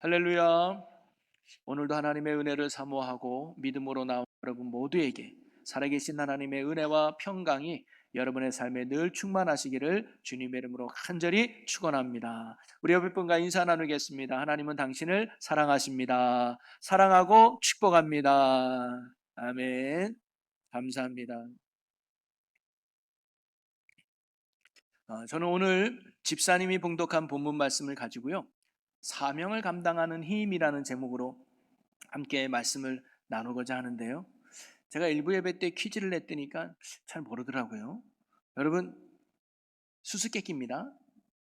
할렐루야. 오늘도 하나님의 은혜를 사모하고 믿음으로 나온 여러분 모두에게 살아계신 하나님의 은혜와 평강이 여러분의 삶에 늘 충만하시기를 주님의 이름으로 간절히 축원합니다. 우리 옆에 분과 인사 나누겠습니다. 하나님은 당신을 사랑하십니다. 사랑하고 축복합니다. 아멘. 감사합니다. 저는 오늘 집사님이 봉독한 본문 말씀을 가지고요, 사명을 감당하는 힘이라는 제목으로 함께 말씀을 나누고자 하는데요, 제가 일부 예배 때 퀴즈를 냈더니까 잘 모르더라고요. 여러분, 수수께끼입니다.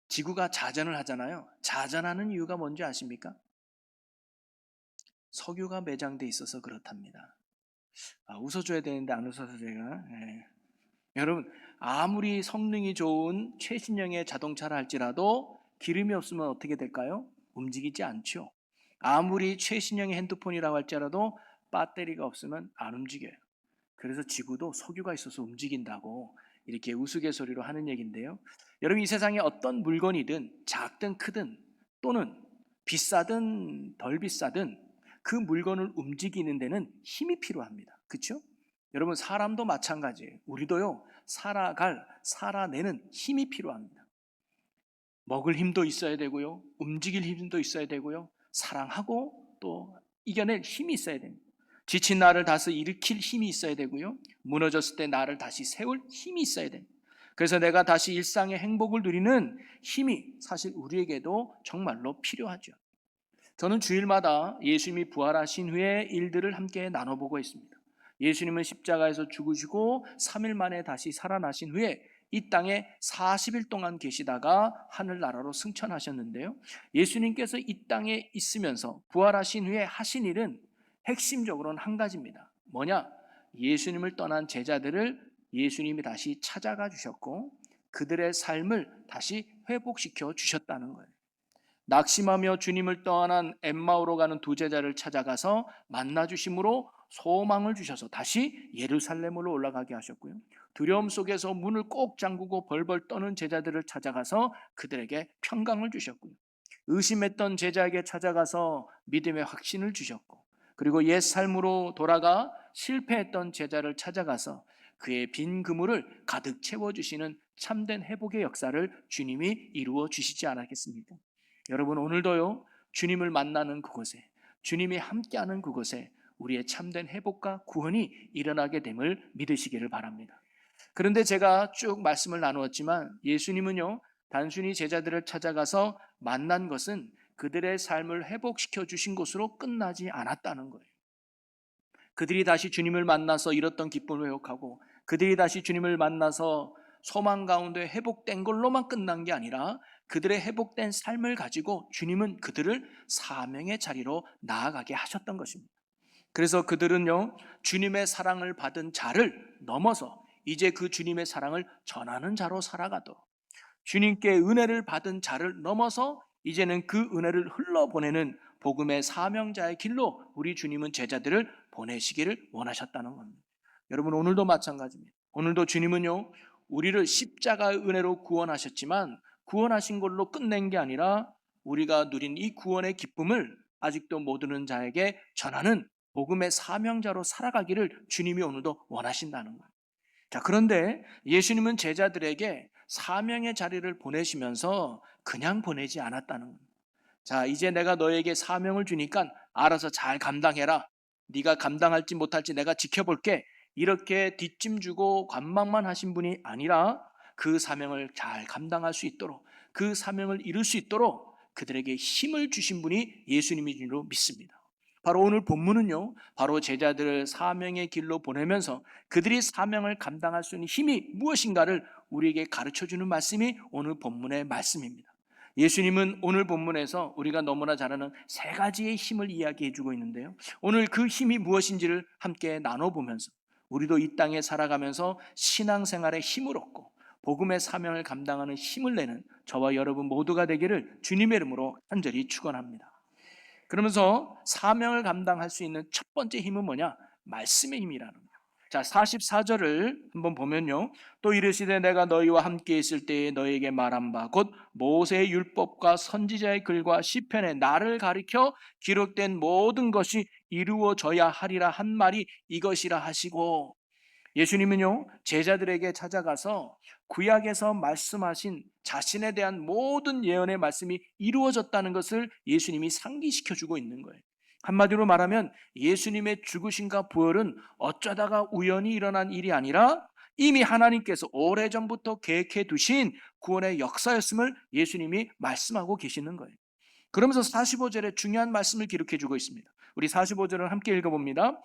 지구가 자전을 하잖아요. 자전하는 이유가 뭔지 아십니까? 석유가 매장돼 있어서 그렇답니다. 웃어줘야 되는데 안 웃어서 제가. 여러분, 아무리 성능이 좋은 최신형의 자동차라 할지라도 기름이 없으면 어떻게 될까요? 움직이지 않죠. 아무리 최신형의 핸드폰이라고 할지라도 배터리가 없으면 안 움직여요. 그래서 지구도 석유가 있어서 움직인다고 이렇게 우스갯소리로 하는 얘기인데요, 여러분, 이 세상에 어떤 물건이든 작든 크든 또는 비싸든 덜 비싸든 그 물건을 움직이는 데는 힘이 필요합니다. 그렇죠? 여러분, 사람도 마찬가지예요. 우리도요, 살아내는 힘이 필요합니다. 먹을 힘도 있어야 되고요, 움직일 힘도 있어야 되고요, 사랑하고 또 이겨낼 힘이 있어야 됩니다. 지친 나를 다시 일으킬 힘이 있어야 되고요, 무너졌을 때 나를 다시 세울 힘이 있어야 됩니다. 그래서 내가 다시 일상의 행복을 누리는 힘이 사실 우리에게도 정말로 필요하죠. 저는 주일마다 예수님이 부활하신 후의 일들을 함께 나눠보고 있습니다. 예수님은 십자가에서 죽으시고 3일 만에 다시 살아나신 후에 이 땅에 40일 동안 계시다가 하늘나라로 승천하셨는데요, 예수님께서 이 땅에 있으면서 부활하신 후에 하신 일은 핵심적으로는 한 가지입니다. 뭐냐? 예수님을 떠난 제자들을 예수님이 다시 찾아가 주셨고 그들의 삶을 다시 회복시켜 주셨다는 거예요. 낙심하며 주님을 떠난 엠마오로 가는 두 제자를 찾아가서 만나 주심으로 소망을 주셔서 다시 예루살렘으로 올라가게 하셨고요, 두려움 속에서 문을 꼭 잠그고 벌벌 떠는 제자들을 찾아가서 그들에게 평강을 주셨고요, 의심했던 제자에게 찾아가서 믿음의 확신을 주셨고, 그리고 옛 삶으로 돌아가 실패했던 제자를 찾아가서 그의 빈 그물을 가득 채워주시는 참된 회복의 역사를 주님이 이루어 주시지 않았겠습니까? 여러분, 오늘도요, 주님을 만나는 그곳에, 주님이 함께하는 그곳에 우리의 참된 회복과 구원이 일어나게 됨을 믿으시기를 바랍니다. 그런데 제가 쭉 말씀을 나누었지만 예수님은요, 단순히 제자들을 찾아가서 만난 것은 그들의 삶을 회복시켜 주신 것으로 끝나지 않았다는 거예요. 그들이 다시 주님을 만나서 잃었던 기쁨을 회복하고 그들이 다시 주님을 만나서 소망 가운데 회복된 걸로만 끝난 게 아니라 그들의 회복된 삶을 가지고 주님은 그들을 사명의 자리로 나아가게 하셨던 것입니다. 그래서 그들은요, 주님의 사랑을 받은 자를 넘어서 이제 그 주님의 사랑을 전하는 자로 살아가도, 주님께 은혜를 받은 자를 넘어서 이제는 그 은혜를 흘러보내는 복음의 사명자의 길로 우리 주님은 제자들을 보내시기를 원하셨다는 겁니다. 여러분, 오늘도 마찬가지입니다. 오늘도 주님은요, 우리를 십자가의 은혜로 구원하셨지만 구원하신 걸로 끝낸 게 아니라 우리가 누린 이 구원의 기쁨을 아직도 모르는 자에게 전하는 복음의 사명자로 살아가기를 주님이 오늘도 원하신다는 거예요. 자, 그런데 예수님은 제자들에게 사명의 자리를 보내시면서 그냥 보내지 않았다는 겁니다. 자, 이제 내가 너에게 사명을 주니까 알아서 잘 감당해라. 네가 감당할지 못할지 내가 지켜볼게. 이렇게 뒷짐 주고 관망만 하신 분이 아니라 그 사명을 잘 감당할 수 있도록, 그 사명을 이룰 수 있도록 그들에게 힘을 주신 분이 예수님인 줄로 믿습니다. 바로 오늘 본문은요, 바로 제자들을 사명의 길로 보내면서 그들이 사명을 감당할 수 있는 힘이 무엇인가를 우리에게 가르쳐주는 말씀이 오늘 본문의 말씀입니다. 예수님은 오늘 본문에서 우리가 너무나 잘 아는 세 가지의 힘을 이야기해 주고 있는데요, 오늘 그 힘이 무엇인지를 함께 나눠보면서 우리도 이 땅에 살아가면서 신앙생활의 힘을 얻고 복음의 사명을 감당하는 힘을 내는 저와 여러분 모두가 되기를 주님의 이름으로 간절히 축원합니다. 그러면서 사명을 감당할 수 있는 첫 번째 힘은 뭐냐? 말씀의 힘이라는 거예요. 자, 44절을 한번 보면요. 또 이르시되 내가 너희와 함께 있을 때에 너희에게 말한 바 곧 모세의 율법과 선지자의 글과 시편에 나를 가리켜 기록된 모든 것이 이루어져야 하리라 한 말이 이것이라 하시고, 예수님은요, 제자들에게 찾아가서 구약에서 말씀하신 자신에 대한 모든 예언의 말씀이 이루어졌다는 것을 예수님이 상기시켜 주고 있는 거예요. 한마디로 말하면 예수님의 죽으심과 부활은 어쩌다가 우연히 일어난 일이 아니라 이미 하나님께서 오래전부터 계획해 두신 구원의 역사였음을 예수님이 말씀하고 계시는 거예요. 그러면서 45절에 중요한 말씀을 기록해 주고 있습니다. 우리 45절을 함께 읽어봅니다.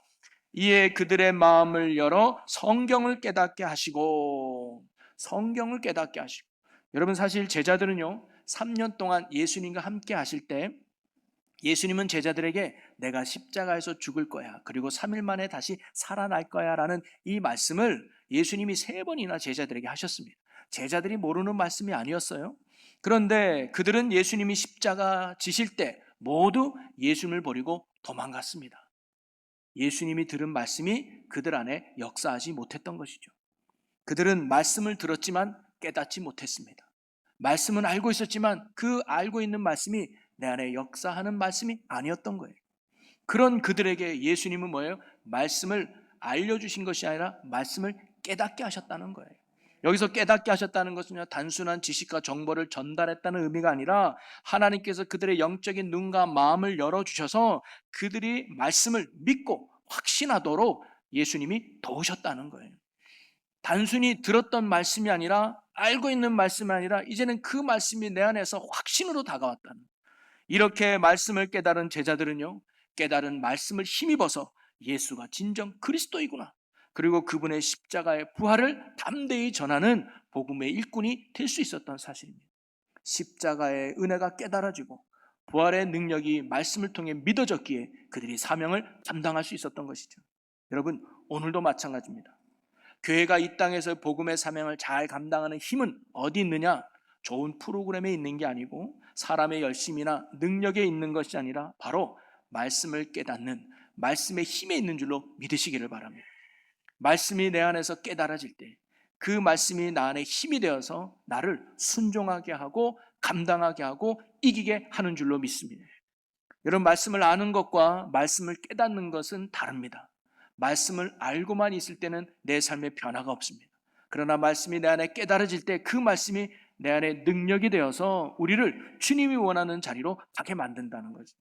이에 그들의 마음을 열어 성경을 깨닫게 하시고, 성경을 깨닫게 하시고. 여러분, 사실 제자들은요 3년 동안 예수님과 함께 하실 때 예수님은 제자들에게 내가 십자가에서 죽을 거야, 그리고 3일 만에 다시 살아날 거야 라는 이 말씀을 예수님이 3번이나 제자들에게 하셨습니다. 제자들이 모르는 말씀이 아니었어요. 그런데 그들은 예수님이 십자가 지실 때 모두 예수님을 버리고 도망갔습니다. 예수님이 들은 말씀이 그들 안에 역사하지 못했던 것이죠. 그들은 말씀을 들었지만 깨닫지 못했습니다. 말씀은 알고 있었지만 그 알고 있는 말씀이 내 안에 역사하는 말씀이 아니었던 거예요. 그런 그들에게 예수님은 뭐예요? 말씀을 알려주신 것이 아니라 말씀을 깨닫게 하셨다는 거예요. 여기서 깨닫게 하셨다는 것은 단순한 지식과 정보를 전달했다는 의미가 아니라 하나님께서 그들의 영적인 눈과 마음을 열어주셔서 그들이 말씀을 믿고 확신하도록 예수님이 도우셨다는 거예요. 단순히 들었던 말씀이 아니라, 알고 있는 말씀이 아니라 이제는 그 말씀이 내 안에서 확신으로 다가왔다는, 이렇게 말씀을 깨달은 제자들은요, 깨달은 말씀을 힘입어서 예수가 진정 그리스도이구나, 그리고 그분의 십자가의 부활을 담대히 전하는 복음의 일꾼이 될 수 있었던 사실입니다. 십자가의 은혜가 깨달아지고 부활의 능력이 말씀을 통해 믿어졌기에 그들이 사명을 감당할 수 있었던 것이죠. 여러분, 오늘도 마찬가지입니다. 교회가 이 땅에서 복음의 사명을 잘 감당하는 힘은 어디 있느냐? 좋은 프로그램에 있는 게 아니고 사람의 열심이나 능력에 있는 것이 아니라 바로 말씀을 깨닫는 말씀의 힘에 있는 줄로 믿으시기를 바랍니다. 말씀이 내 안에서 깨달아질 때 그 말씀이 나 안에 힘이 되어서 나를 순종하게 하고 감당하게 하고 이기게 하는 줄로 믿습니다. 여러분, 말씀을 아는 것과 말씀을 깨닫는 것은 다릅니다. 말씀을 알고만 있을 때는 내 삶에 변화가 없습니다. 그러나 말씀이 내 안에 깨달아질 때 그 말씀이 내 안에 능력이 되어서 우리를 주님이 원하는 자리로 가게 만든다는 거죠.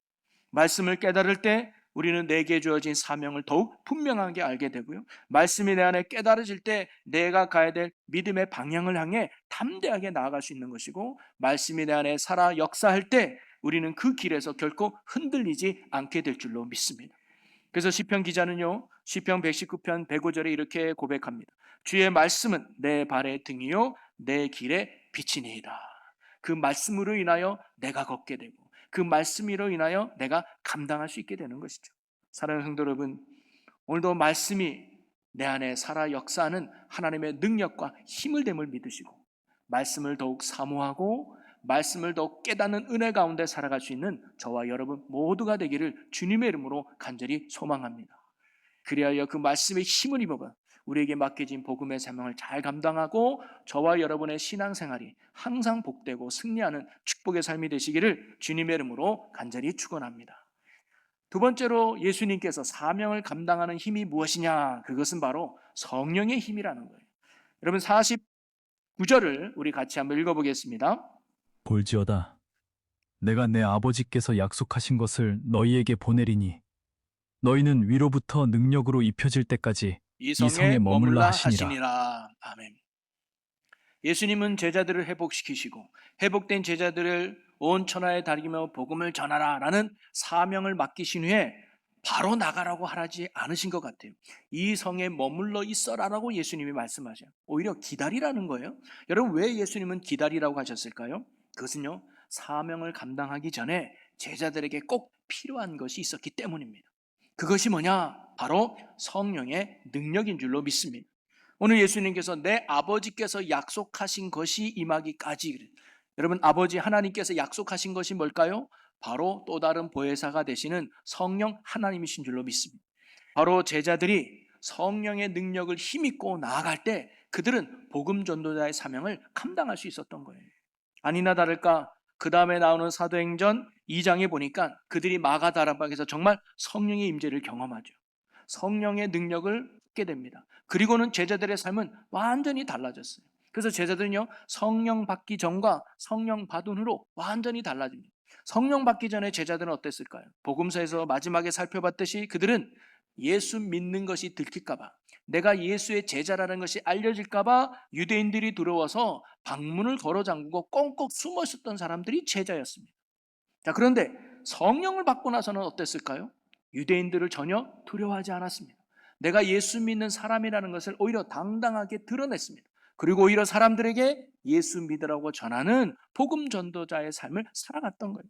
말씀을 깨달을 때 우리는 내게 주어진 사명을 더욱 분명하게 알게 되고요, 말씀이 내 안에 깨달아질 때 내가 가야 될 믿음의 방향을 향해 담대하게 나아갈 수 있는 것이고, 말씀이 내 안에 살아 역사할 때 우리는 그 길에서 결코 흔들리지 않게 될 줄로 믿습니다. 그래서 시편 기자는요, 시편 119편 105절에 이렇게 고백합니다. 주의 말씀은 내 발의 등이요 내 길의 빛이니이다. 그 말씀으로 인하여 내가 걷게 되고 그 말씀으로 인하여 내가 감당할 수 있게 되는 것이죠. 사랑하는 성도 여러분, 오늘도 말씀이 내 안에 살아 역사하는 하나님의 능력과 힘을 됨을 믿으시고 말씀을 더욱 사모하고 말씀을 더욱 깨닫는 은혜 가운데 살아갈 수 있는 저와 여러분 모두가 되기를 주님의 이름으로 간절히 소망합니다. 그리하여 그 말씀의 힘을 입어봐 우리에게 맡겨진 복음의 사명을 잘 감당하고 저와 여러분의 신앙생활이 항상 복되고 승리하는 축복의 삶이 되시기를 주님의 이름으로 간절히 축원합니다. 두 번째로 예수님께서 사명을 감당하는 힘이 무엇이냐? 그것은 바로 성령의 힘이라는 거예요. 여러분, 49절을 우리 같이 한번 읽어보겠습니다. 볼지어다 내가 내 아버지께서 약속하신 것을 너희에게 보내리니 너희는 위로부터 능력으로 입혀질 때까지 이 성에 성에 머물라 머물라 하시니라. 하시니라. 아멘. 예수님은 제자들을 회복시키시고 회복된 제자들을 온 천하에 다니며 복음을 전하라 라는 사명을 맡기신 후에 바로 나가라고 하지 않으신 것 같아요. 이 성에 머물러 있어라라고 예수님이 말씀하셔요. 오히려 기다리라는 거예요. 여러분, 왜 예수님은 기다리라고 하셨을까요? 그것은요, 사명을 감당하기 전에 제자들에게 꼭 필요한 것이 있었기 때문입니다. 그것이 뭐냐? 바로 성령의 능력인 줄로 믿습니다. 오늘 예수님께서 내 아버지께서 약속하신 것이 임하기까지, 여러분, 아버지 하나님께서 약속하신 것이 뭘까요? 바로 또 다른 보혜사가 되시는 성령 하나님이신 줄로 믿습니다. 바로 제자들이 성령의 능력을 힘입고 나아갈 때 그들은 복음 전도자의 사명을 감당할 수 있었던 거예요. 아니나 다를까 그 다음에 나오는 사도행전 2장에 보니까 그들이 마가다락방에서 정말 성령의 임재를 경험하죠. 성령의 능력을 받게 됩니다. 그리고는 제자들의 삶은 완전히 달라졌어요. 그래서 제자들은요, 성령 받기 전과 성령 받은 후로 완전히 달라집니다. 성령 받기 전에 제자들은 어땠을까요? 복음서에서 마지막에 살펴봤듯이 그들은 예수 믿는 것이 들킬까봐, 내가 예수의 제자라는 것이 알려질까봐 유대인들이 들어와서 방문을 걸어 잠그고 꽁꽁 숨어 있었던 사람들이 제자였습니다. 자, 그런데 성령을 받고 나서는 어땠을까요? 유대인들을 전혀 두려워하지 않았습니다. 내가 예수 믿는 사람이라는 것을 오히려 당당하게 드러냈습니다. 그리고 오히려 사람들에게 예수 믿으라고 전하는 복음 전도자의 삶을 살아갔던 거예요.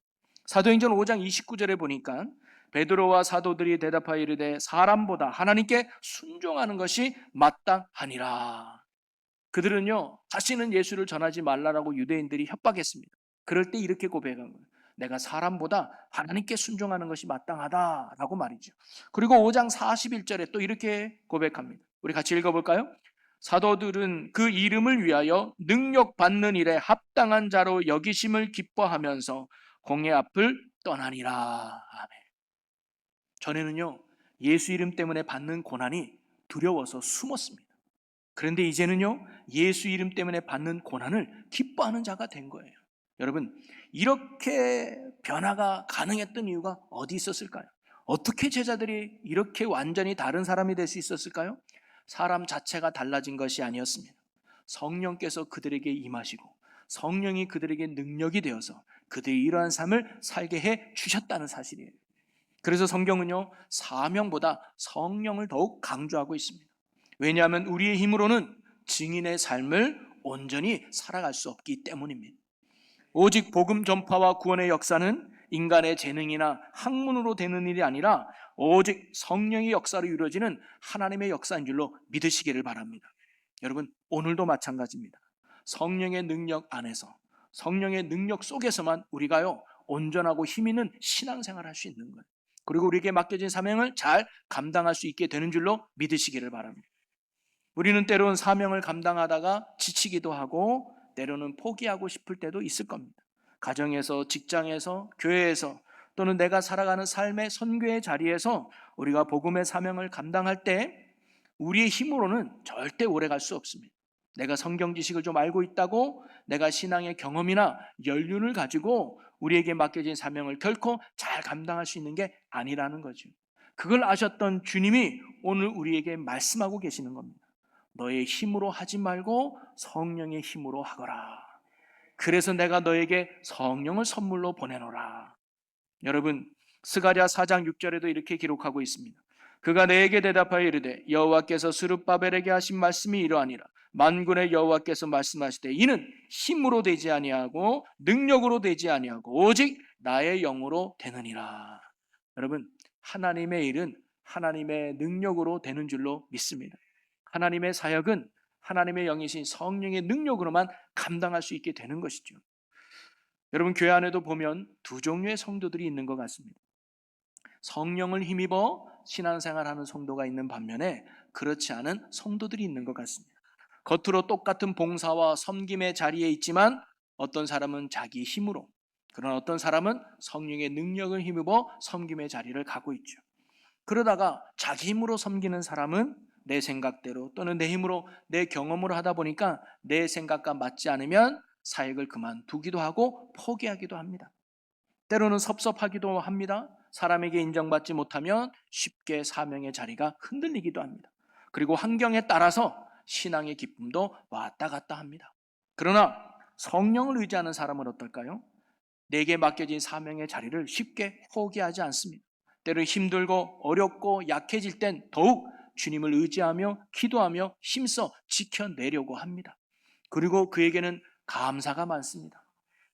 사도행전 5장 29절에 보니까 베드로와 사도들이 대답하여 이르되 사람보다 하나님께 순종하는 것이 마땅하니라. 그들은요, 다시는 예수를 전하지 말라라고 유대인들이 협박했습니다. 그럴 때 이렇게 고백한 거예요. 내가 사람보다 하나님께 순종하는 것이 마땅하다라고 말이죠. 그리고 5장 41절에 또 이렇게 고백합니다. 우리 같이 읽어볼까요? 사도들은 그 이름을 위하여 능력 받는 일에 합당한 자로 여기심을 기뻐하면서 공회 앞을 떠나니라. 아멘. 전에는요, 예수 이름 때문에 받는 고난이 두려워서 숨었습니다. 그런데 이제는요, 예수 이름 때문에 받는 고난을 기뻐하는 자가 된 거예요. 여러분, 이렇게 변화가 가능했던 이유가 어디 있었을까요? 어떻게 제자들이 이렇게 완전히 다른 사람이 될 수 있었을까요? 사람 자체가 달라진 것이 아니었습니다. 성령께서 그들에게 임하시고 성령이 그들에게 능력이 되어서 그들이 이러한 삶을 살게 해 주셨다는 사실이에요. 그래서 성경은요, 사명보다 성령을 더욱 강조하고 있습니다. 왜냐하면 우리의 힘으로는 증인의 삶을 온전히 살아갈 수 없기 때문입니다. 오직 복음 전파와 구원의 역사는 인간의 재능이나 학문으로 되는 일이 아니라 오직 성령의 역사로 이루어지는 하나님의 역사인 줄로 믿으시기를 바랍니다. 여러분, 오늘도 마찬가지입니다. 성령의 능력 안에서, 성령의 능력 속에서만 우리가요, 온전하고 힘 있는 신앙생활을 할 수 있는 거예요. 그리고 우리에게 맡겨진 사명을 잘 감당할 수 있게 되는 줄로 믿으시기를 바랍니다. 우리는 때로는 사명을 감당하다가 지치기도 하고 때로는 포기하고 싶을 때도 있을 겁니다. 가정에서, 직장에서, 교회에서 또는 내가 살아가는 삶의 선교의 자리에서 우리가 복음의 사명을 감당할 때 우리의 힘으로는 절대 오래 갈 수 없습니다. 내가 성경 지식을 좀 알고 있다고 내가 신앙의 경험이나 연륜을 가지고 우리에게 맡겨진 사명을 결코 잘 감당할 수 있는 게 아니라는 거죠. 그걸 아셨던 주님이 오늘 우리에게 말씀하고 계시는 겁니다. 너의 힘으로 하지 말고 성령의 힘으로 하거라. 그래서 내가 너에게 성령을 선물로 보내노라. 여러분, 스가랴 4장 6절에도 이렇게 기록하고 있습니다. 그가 내게 대답하여 이르되 여호와께서 스룹바벨에게 하신 말씀이 이러하니라. 만군의 여호와께서 말씀하시되 이는 힘으로 되지 아니하고 능력으로 되지 아니하고 오직 나의 영으로 되느니라. 여러분, 하나님의 일은 하나님의 능력으로 되는 줄로 믿습니다. 하나님의 사역은 하나님의 영이신 성령의 능력으로만 감당할 수 있게 되는 것이죠. 여러분, 교회 안에도 보면 두 종류의 성도들이 있는 것 같습니다. 성령을 힘입어 신앙생활하는 성도가 있는 반면에 그렇지 않은 성도들이 있는 것 같습니다. 겉으로 똑같은 봉사와 섬김의 자리에 있지만 어떤 사람은 자기 힘으로, 그러나 어떤 사람은 성령의 능력을 힘입어 섬김의 자리를 가고 있죠. 그러다가 자기 힘으로 섬기는 사람은 내 생각대로 또는 내 힘으로 내 경험으로 하다 보니까 내 생각과 맞지 않으면 사역을 그만두기도 하고 포기하기도 합니다. 때로는 섭섭하기도 합니다. 사람에게 인정받지 못하면 쉽게 사명의 자리가 흔들리기도 합니다. 그리고 환경에 따라서 신앙의 기쁨도 왔다 갔다 합니다. 그러나 성령을 의지하는 사람은 어떨까요? 내게 맡겨진 사명의 자리를 쉽게 포기하지 않습니다. 때로 힘들고 어렵고 약해질 땐 더욱 주님을 의지하며 기도하며 힘써 지켜내려고 합니다. 그리고 그에게는 감사가 많습니다.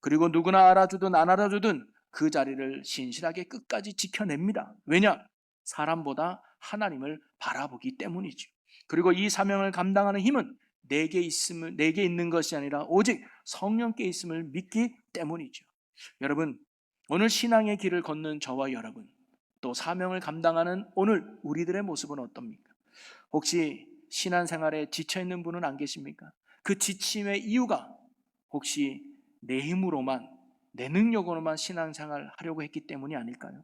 그리고 누구나 알아주든 안 알아주든 그 자리를 신실하게 끝까지 지켜냅니다. 왜냐? 사람보다 하나님을 바라보기 때문이죠. 그리고 이 사명을 감당하는 힘은 내게 있는 것이 아니라 오직 성령께 있음을 믿기 때문이죠. 여러분, 오늘 신앙의 길을 걷는 저와 여러분, 또 사명을 감당하는 오늘 우리들의 모습은 어떻습니까? 혹시 신앙생활에 지쳐있는 분은 안 계십니까? 그 지침의 이유가 혹시 내 힘으로만, 내 능력으로만 신앙생활을 하려고 했기 때문이 아닐까요?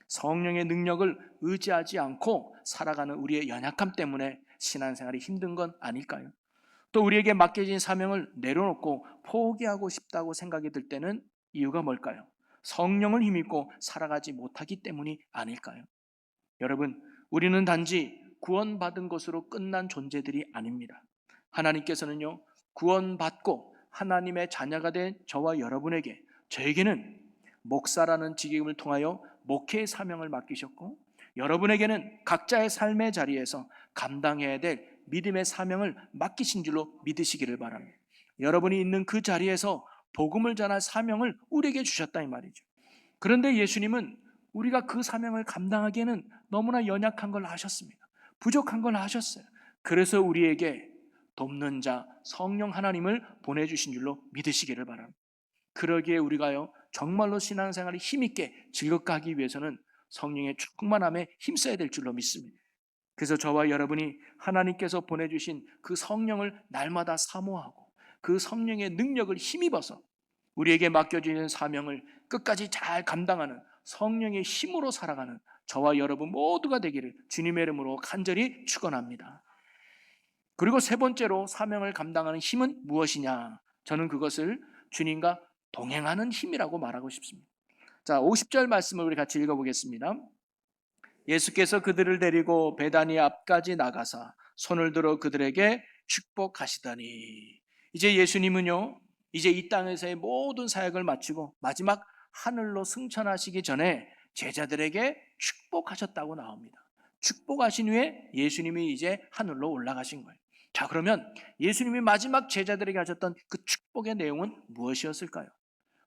성령의 능력을 의지하지 않고 살아가는 우리의 연약함 때문에 신앙생활이 힘든 건 아닐까요? 또 우리에게 맡겨진 사명을 내려놓고 포기하고 싶다고 생각이 들 때는 이유가 뭘까요? 성령을 힘입고 살아가지 못하기 때문이 아닐까요? 여러분, 우리는 단지 구원받은 것으로 끝난 존재들이 아닙니다. 하나님께서는요, 구원받고 하나님의 자녀가 된 저와 여러분에게, 저에게는 목사라는 직임을 통하여 목회의 사명을 맡기셨고, 여러분에게는 각자의 삶의 자리에서 감당해야 될 믿음의 사명을 맡기신 줄로 믿으시기를 바랍니다. 여러분이 있는 그 자리에서 복음을 전할 사명을 우리에게 주셨다 이 말이죠. 그런데 예수님은 우리가 그 사명을 감당하기에는 너무나 연약한 걸 아셨습니다. 부족한 걸 아셨어요. 그래서 우리에게 돕는 자 성령 하나님을 보내주신 줄로 믿으시기를 바랍니다. 그러기에 우리가요, 정말로 신앙생활이 힘있게 즐겁게 하기 위해서는 성령의 충만함에 힘써야 될 줄로 믿습니다. 그래서 저와 여러분이 하나님께서 보내주신 그 성령을 날마다 사모하고 그 성령의 능력을 힘입어서 우리에게 맡겨지는 사명을 끝까지 잘 감당하는 성령의 힘으로 살아가는 저와 여러분 모두가 되기를 주님의 이름으로 간절히 축원합니다. 그리고 세 번째로 사명을 감당하는 힘은 무엇이냐? 저는 그것을 주님과 동행하는 힘이라고 말하고 싶습니다. 자, 50절 말씀을 우리 같이 읽어보겠습니다. 예수께서 그들을 데리고 베다니 앞까지 나가사 손을 들어 그들에게 축복하시더니, 이제 예수님은요, 이제 이 땅에서의 모든 사역을 마치고 마지막 하늘로 승천하시기 전에 제자들에게 축복하셨다고 나옵니다. 축복하신 후에 예수님이 이제 하늘로 올라가신 거예요. 자, 그러면 예수님이 마지막 제자들에게 하셨던 그 축복의 내용은 무엇이었을까요?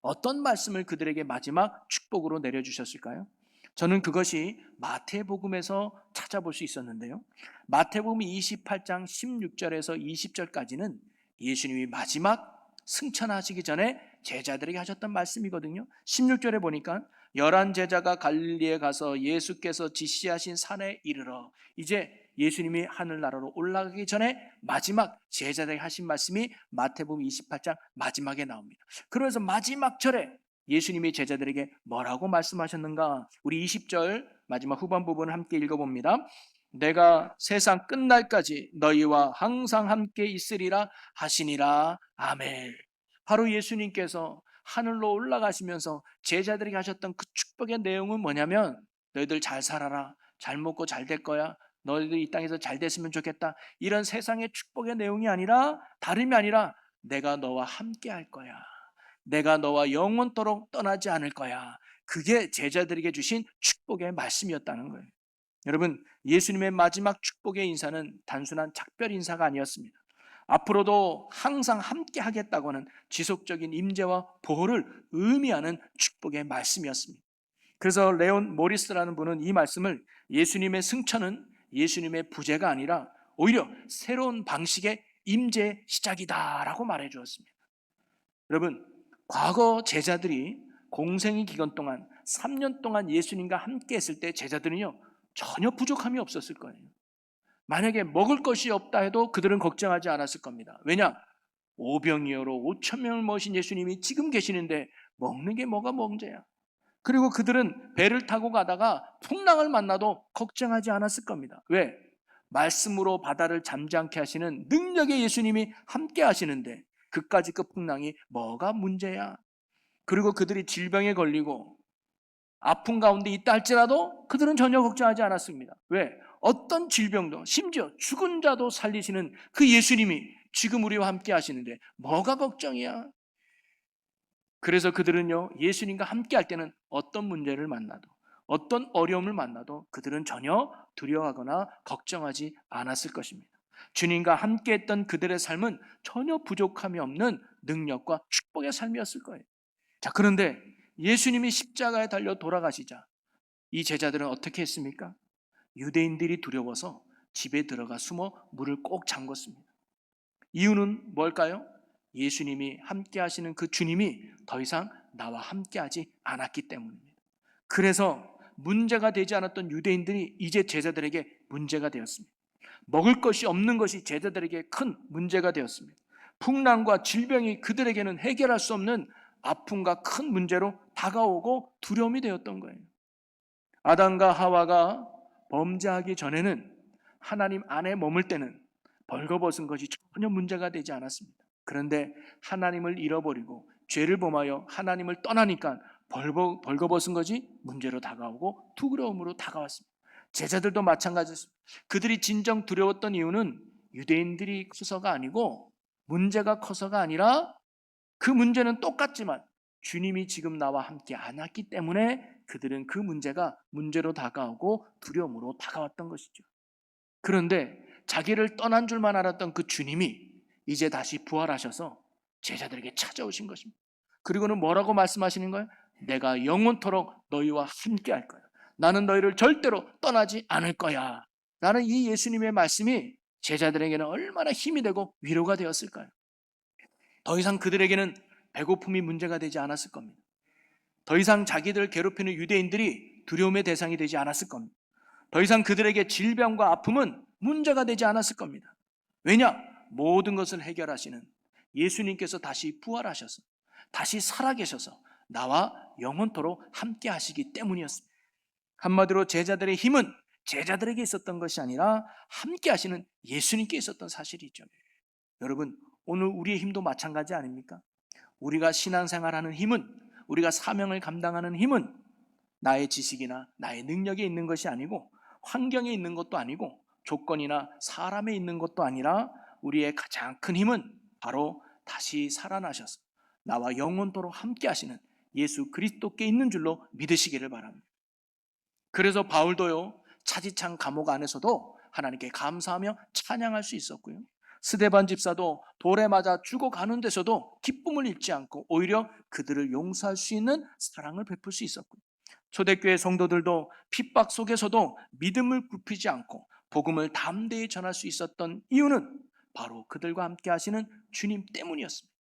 어떤 말씀을 그들에게 마지막 축복으로 내려주셨을까요? 저는 그것이 마태복음에서 찾아볼 수 있었는데요, 마태복음 28장 16절에서 20절까지는 예수님이 마지막 승천하시기 전에 제자들에게 하셨던 말씀이거든요. 16절에 보니까 11 제자가 갈릴리에 가서 예수께서 지시하신 산에 이르러, 이제 예수님이 하늘나라로 올라가기 전에 마지막 제자들에게 하신 말씀이 마태복음 28장 마지막에 나옵니다. 그러면서 마지막 절에 예수님이 제자들에게 뭐라고 말씀하셨는가? 우리 20절 마지막 후반 부분을 함께 읽어봅니다. 내가 세상 끝날까지 너희와 항상 함께 있으리라 하시니라. 아멘. 바로 예수님께서 하늘로 올라가시면서 제자들에게 하셨던 그 축복의 내용은 뭐냐면, 너희들 잘 살아라, 잘 먹고 잘 될 거야, 너희들 이 땅에서 잘 됐으면 좋겠다, 이런 세상의 축복의 내용이 아니라, 다름이 아니라 내가 너와 함께 할 거야, 내가 너와 영원토록 떠나지 않을 거야. 그게 제자들에게 주신 축복의 말씀이었다는 거예요. 여러분, 예수님의 마지막 축복의 인사는 단순한 작별 인사가 아니었습니다. 앞으로도 항상 함께 하겠다고는 지속적인 임재와 보호를 의미하는 축복의 말씀이었습니다. 그래서 레온 모리스라는 분은 이 말씀을 예수님의 승천은 예수님의 부재가 아니라 오히려 새로운 방식의 임재의 시작이다라고 말해 주었습니다. 여러분, 과거 제자들이 공생의 기간 동안 3년 동안 예수님과 함께 했을 때 제자들은요, 전혀 부족함이 없었을 거예요. 만약에 먹을 것이 없다 해도 그들은 걱정하지 않았을 겁니다. 왜냐? 오병이어로 5천 명을 모신 예수님이 지금 계시는데 먹는 게 뭐가 문제야. 그리고 그들은 배를 타고 가다가 풍랑을 만나도 걱정하지 않았을 겁니다. 왜? 말씀으로 바다를 잠잠케 하시는 능력의 예수님이 함께 하시는데 그까지 그 풍랑이 뭐가 문제야. 그리고 그들이 질병에 걸리고 아픈 가운데 있다 할지라도 그들은 전혀 걱정하지 않았습니다. 왜? 어떤 질병도, 심지어 죽은 자도 살리시는 그 예수님이 지금 우리와 함께 하시는데 뭐가 걱정이야. 그래서 그들은요, 예수님과 함께 할 때는 어떤 문제를 만나도, 어떤 어려움을 만나도 그들은 전혀 두려워하거나 걱정하지 않았을 것입니다. 주님과 함께 했던 그들의 삶은 전혀 부족함이 없는 능력과 축복의 삶이었을 거예요. 자, 그런데 예수님이 십자가에 달려 돌아가시자 이 제자들은 어떻게 했습니까? 유대인들이 두려워서 집에 들어가 숨어 문을 꼭 잠궜습니다. 이유는 뭘까요? 예수님이 함께 하시는 그 주님이 더 이상 나와 함께 하지 않았기 때문입니다. 그래서 문제가 되지 않았던 유대인들이 이제 제자들에게 문제가 되었습니다. 먹을 것이 없는 것이 제자들에게 큰 문제가 되었습니다. 풍랑과 질병이 그들에게는 해결할 수 없는 아픔과 큰 문제로 다가오고 두려움이 되었던 거예요. 아담과 하와가 범죄하기 전에는 하나님 안에 머물 때는 벌거벗은 것이 전혀 문제가 되지 않았습니다. 그런데 하나님을 잃어버리고 죄를 범하여 하나님을 떠나니까 벌거벗은 것이 문제로 다가오고 두려움으로 다가왔습니다. 제자들도 마찬가지였습니다. 그들이 진정 두려웠던 이유는 유대인들이 커서가 아니고 문제가 커서가 아니라 그 문제는 똑같지만 주님이 지금 나와 함께 안 왔기 때문에 그들은 그 문제가 문제로 다가오고 두려움으로 다가왔던 것이죠. 그런데 자기를 떠난 줄만 알았던 그 주님이 이제 다시 부활하셔서 제자들에게 찾아오신 것입니다. 그리고는 뭐라고 말씀하시는 거예요? 내가 영원토록 너희와 함께 할 거야. 나는 너희를 절대로 떠나지 않을 거야. 나는 이 예수님의 말씀이 제자들에게는 얼마나 힘이 되고 위로가 되었을까요? 더 이상 그들에게는 배고픔이 문제가 되지 않았을 겁니다. 더 이상 자기들을 괴롭히는 유대인들이 두려움의 대상이 되지 않았을 겁니다. 더 이상 그들에게 질병과 아픔은 문제가 되지 않았을 겁니다. 왜냐? 모든 것을 해결하시는 예수님께서 다시 부활하셔서 다시 살아계셔서 나와 영원토록 함께 하시기 때문이었습니다. 한마디로 제자들의 힘은 제자들에게 있었던 것이 아니라 함께 하시는 예수님께 있었던 사실이죠. 여러분, 오늘 우리의 힘도 마찬가지 아닙니까? 우리가 신앙생활하는 힘은, 우리가 사명을 감당하는 힘은 나의 지식이나 나의 능력에 있는 것이 아니고 환경에 있는 것도 아니고 조건이나 사람에 있는 것도 아니라 우리의 가장 큰 힘은 바로 다시 살아나셔서 나와 영원토록 함께 하시는 예수 그리스도께 있는 줄로 믿으시기를 바랍니다. 그래서 바울도요, 차지찬 감옥 안에서도 하나님께 감사하며 찬양할 수 있었고요, 스데반 집사도 돌에 맞아 죽어가는 데서도 기쁨을 잃지 않고 오히려 그들을 용서할 수 있는 사랑을 베풀 수 있었고요, 초대교회 성도들도 핍박 속에서도 믿음을 굽히지 않고 복음을 담대히 전할 수 있었던 이유는 바로 그들과 함께 하시는 주님 때문이었습니다.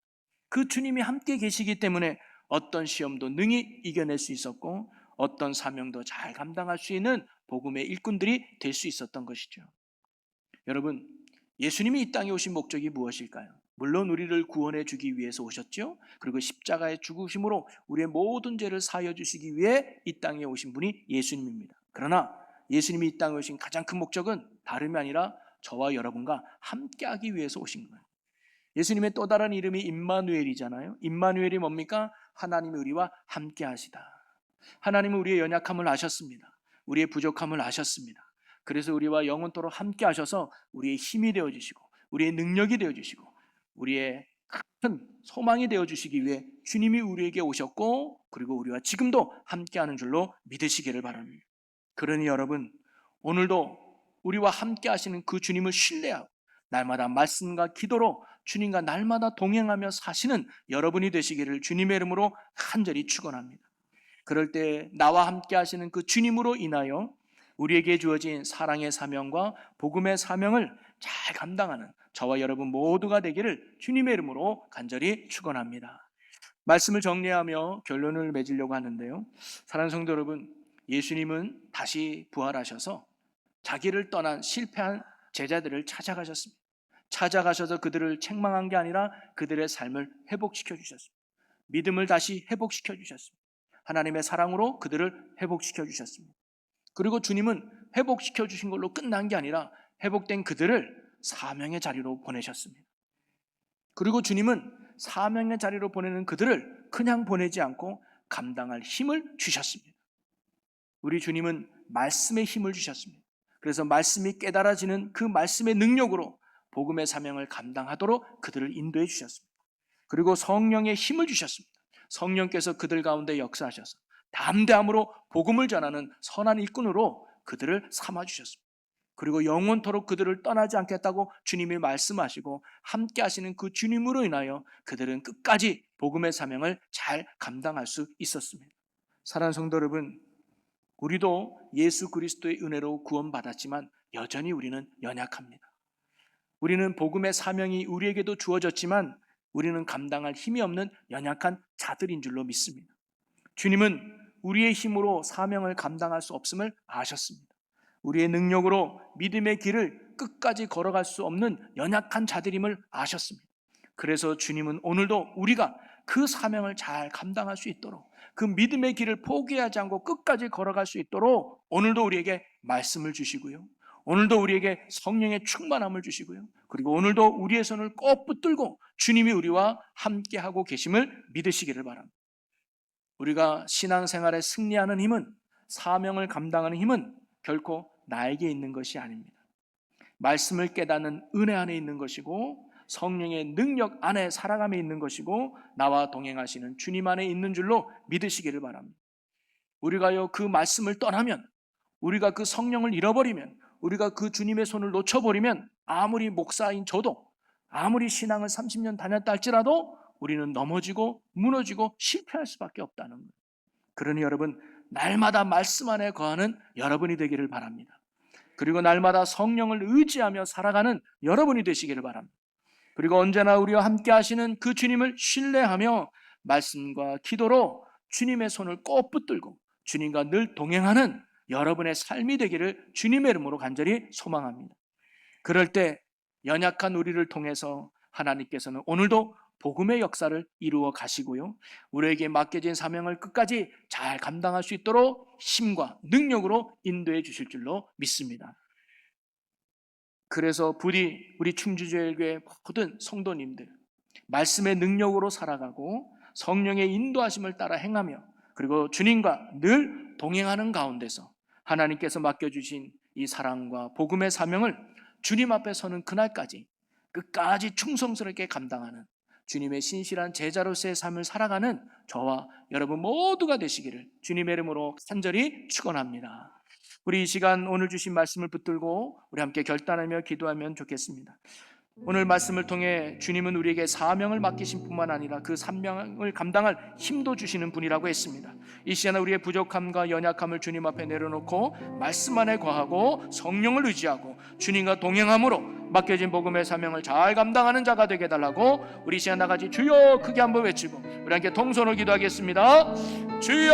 그 주님이 함께 계시기 때문에 어떤 시험도 능히 이겨낼 수 있었고 어떤 사명도 잘 감당할 수 있는 복음의 일꾼들이 될 수 있었던 것이죠. 여러분, 예수님이 이 땅에 오신 목적이 무엇일까요? 물론 우리를 구원해 주기 위해서 오셨죠. 그리고 십자가의 죽으심으로 우리의 모든 죄를 사하여 주시기 위해 이 땅에 오신 분이 예수님입니다. 그러나 예수님이 이 땅에 오신 가장 큰 목적은 다름이 아니라 저와 여러분과 함께하기 위해서 오신 거예요. 예수님의 또 다른 이름이 임마누엘이잖아요. 임마누엘이 뭡니까? 하나님이 우리와 함께하시다. 하나님은 우리의 연약함을 아셨습니다. 우리의 부족함을 아셨습니다. 그래서 우리와 영원토록 함께 하셔서 우리의 힘이 되어주시고 우리의 능력이 되어주시고 우리의 큰 소망이 되어주시기 위해 주님이 우리에게 오셨고 그리고 우리와 지금도 함께하는 줄로 믿으시기를 바랍니다. 그러니 여러분, 오늘도 우리와 함께 하시는 그 주님을 신뢰하고 날마다 말씀과 기도로 주님과 날마다 동행하며 사시는 여러분이 되시기를 주님의 이름으로 간절히 축원합니다. 그럴 때 나와 함께 하시는 그 주님으로 인하여 우리에게 주어진 사랑의 사명과 복음의 사명을 잘 감당하는 저와 여러분 모두가 되기를 주님의 이름으로 간절히 축원합니다. 말씀을 정리하며 결론을 맺으려고 하는데요, 사랑하는 성도 여러분, 예수님은 다시 부활하셔서 자기를 떠난 실패한 제자들을 찾아가셨습니다. 찾아가셔서 그들을 책망한 게 아니라 그들의 삶을 회복시켜 주셨습니다. 믿음을 다시 회복시켜 주셨습니다. 하나님의 사랑으로 그들을 회복시켜 주셨습니다. 그리고 주님은 회복시켜 주신 걸로 끝난 게 아니라 회복된 그들을 사명의 자리로 보내셨습니다. 그리고 주님은 사명의 자리로 보내는 그들을 그냥 보내지 않고 감당할 힘을 주셨습니다. 우리 주님은 말씀의 힘을 주셨습니다. 그래서 말씀이 깨달아지는 그 말씀의 능력으로 복음의 사명을 감당하도록 그들을 인도해 주셨습니다. 그리고 성령의 힘을 주셨습니다. 성령께서 그들 가운데 역사하셔서 담대함으로 복음을 전하는 선한 일꾼으로 그들을 삼아주셨습니다. 그리고 영원토록 그들을 떠나지 않겠다고 주님이 말씀하시고 함께 하시는 그 주님으로 인하여 그들은 끝까지 복음의 사명을 잘 감당할 수 있었습니다. 사랑하는 성도 여러분, 우리도 예수 그리스도의 은혜로 구원받았지만 여전히 우리는 연약합니다. 우리는 복음의 사명이 우리에게도 주어졌지만 우리는 감당할 힘이 없는 연약한 자들인 줄로 믿습니다. 주님은 우리의 힘으로 사명을 감당할 수 없음을 아셨습니다. 우리의 능력으로 믿음의 길을 끝까지 걸어갈 수 없는 연약한 자들임을 아셨습니다. 그래서 주님은 오늘도 우리가 그 사명을 잘 감당할 수 있도록, 그 믿음의 길을 포기하지 않고 끝까지 걸어갈 수 있도록 오늘도 우리에게 말씀을 주시고요, 오늘도 우리에게 성령의 충만함을 주시고요, 그리고 오늘도 우리의 손을 꼭 붙들고 주님이 우리와 함께하고 계심을 믿으시기를 바랍니다. 우리가 신앙생활에 승리하는 힘은, 사명을 감당하는 힘은 결코 나에게 있는 것이 아닙니다. 말씀을 깨닫는 은혜 안에 있는 것이고, 성령의 능력 안에 살아감에 있는 것이고, 나와 동행하시는 주님 안에 있는 줄로 믿으시기를 바랍니다. 우리가요, 그 말씀을 떠나면, 우리가 그 성령을 잃어버리면, 우리가 그 주님의 손을 놓쳐버리면, 아무리 목사인 저도, 아무리 신앙을 30년 다녔다 할지라도 우리는 넘어지고 무너지고 실패할 수밖에 없다는 거예요. 그러니 여러분, 날마다 말씀 안에 거하는 여러분이 되기를 바랍니다. 그리고 날마다 성령을 의지하며 살아가는 여러분이 되시기를 바랍니다. 그리고 언제나 우리와 함께 하시는 그 주님을 신뢰하며 말씀과 기도로 주님의 손을 꼭 붙들고 주님과 늘 동행하는 여러분의 삶이 되기를 주님의 이름으로 간절히 소망합니다. 그럴 때 연약한 우리를 통해서 하나님께서는 오늘도 복음의 역사를 이루어 가시고요, 우리에게 맡겨진 사명을 끝까지 잘 감당할 수 있도록 힘과 능력으로 인도해 주실 줄로 믿습니다. 그래서 부디 우리 충주제일교회 모든 성도님들, 말씀의 능력으로 살아가고 성령의 인도하심을 따라 행하며, 그리고 주님과 늘 동행하는 가운데서 하나님께서 맡겨주신 이 사랑과 복음의 사명을 주님 앞에 서는 그날까지 끝까지 충성스럽게 감당하는 주님의 신실한 제자로서의 삶을 살아가는 저와 여러분 모두가 되시기를 주님의 이름으로 간절히 축원합니다. 우리 이 시간 오늘 주신 말씀을 붙들고 우리 함께 결단하며 기도하면 좋겠습니다. 오늘 말씀을 통해 주님은 우리에게 사명을 맡기신 뿐만 아니라 그 사명을 감당할 힘도 주시는 분이라고 했습니다. 이 시간 우리의 부족함과 연약함을 주님 앞에 내려놓고 말씀 안에 거하고 성령을 의지하고 주님과 동행함으로 맡겨진 복음의 사명을 잘 감당하는 자가 되게 해달라고 우리 시간 나같이 주여 크게 한번 외치고 우리 함께 통성으로 기도하겠습니다. 주여,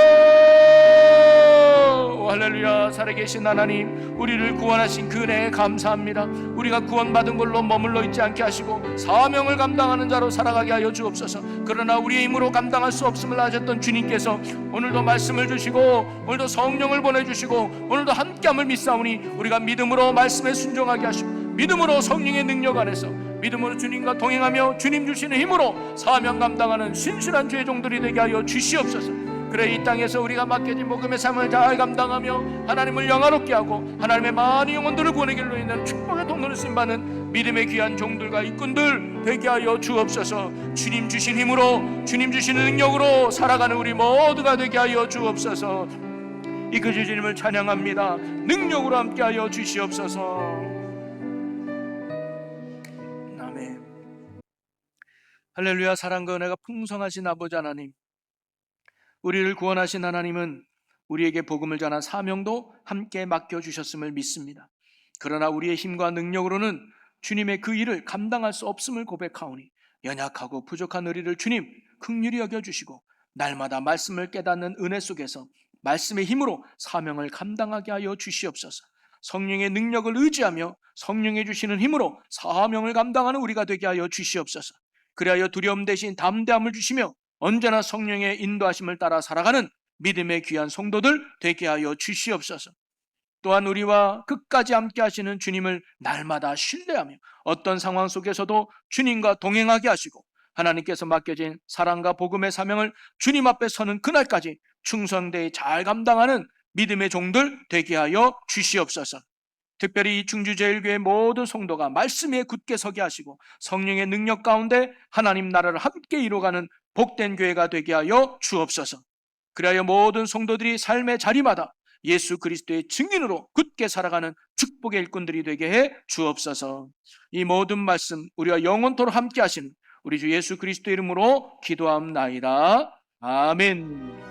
할렐루야. 살아계신 하나님, 우리를 구원하신 그 은혜에 감사합니다. 우리가 구원받은 걸로 머물러 있지 않게 하시고 사명을 감당하는 자로 살아가게 하여 주옵소서. 그러나 우리의 힘으로 감당할 수 없음을 아셨던 주님께서 오늘도 말씀을 주시고 오늘도 성령을 보내주시고 오늘도 함께함을 믿사오니 우리가 믿음으로 말씀에 순종하게 하시고 믿음으로 성령의 능력 안에서 믿음으로 주님과 동행하며 주님 주시는 힘으로 사명 감당하는 신실한 주의 종들이 되게 하여 주시옵소서. 그래 이 땅에서 우리가 맡겨진 복음의 삶을 잘 감당하며 하나님을 영화롭게 하고 하나님의 많은 영혼들을 구원의 길로 인한 축복의 통로를 쓰임받는 믿음의 귀한 종들과 일꾼들 되게 하여 주옵소서. 주님 주신 힘으로 주님 주시는 능력으로 살아가는 우리 모두가 되게 하여 주옵소서. 이끄시 주님을 찬양합니다. 능력으로 함께 하여 주시옵소서. 아멘. 할렐루야. 사랑과 은혜가 풍성하신 아버지 하나님, 우리를 구원하신 하나님은 우리에게 복음을 전한 사명도 함께 맡겨주셨음을 믿습니다. 그러나 우리의 힘과 능력으로는 주님의 그 일을 감당할 수 없음을 고백하오니 연약하고 부족한 우리를 주님 긍휼히 여겨주시고 날마다 말씀을 깨닫는 은혜 속에서 말씀의 힘으로 사명을 감당하게 하여 주시옵소서. 성령의 능력을 의지하며 성령의 주시는 힘으로 사명을 감당하는 우리가 되게 하여 주시옵소서. 그리하여 두려움 대신 담대함을 주시며 언제나 성령의 인도하심을 따라 살아가는 믿음의 귀한 성도들 되게 하여 주시옵소서. 또한 우리와 끝까지 함께 하시는 주님을 날마다 신뢰하며 어떤 상황 속에서도 주님과 동행하게 하시고 하나님께서 맡겨진 사랑과 복음의 사명을 주님 앞에 서는 그날까지 충성되이 잘 감당하는 믿음의 종들 되게 하여 주시옵소서. 특별히 이 충주제일교회 모든 성도가 말씀 위에 굳게 서게 하시고 성령의 능력 가운데 하나님 나라를 함께 이루어가는 복된 교회가 되게 하여 주옵소서. 그리하여 모든 성도들이 삶의 자리마다 예수 그리스도의 증인으로 굳게 살아가는 축복의 일꾼들이 되게 해 주옵소서. 이 모든 말씀 우리와 영원토록 함께 하시는 우리 주 예수 그리스도 이름으로 기도합나이다. 아멘.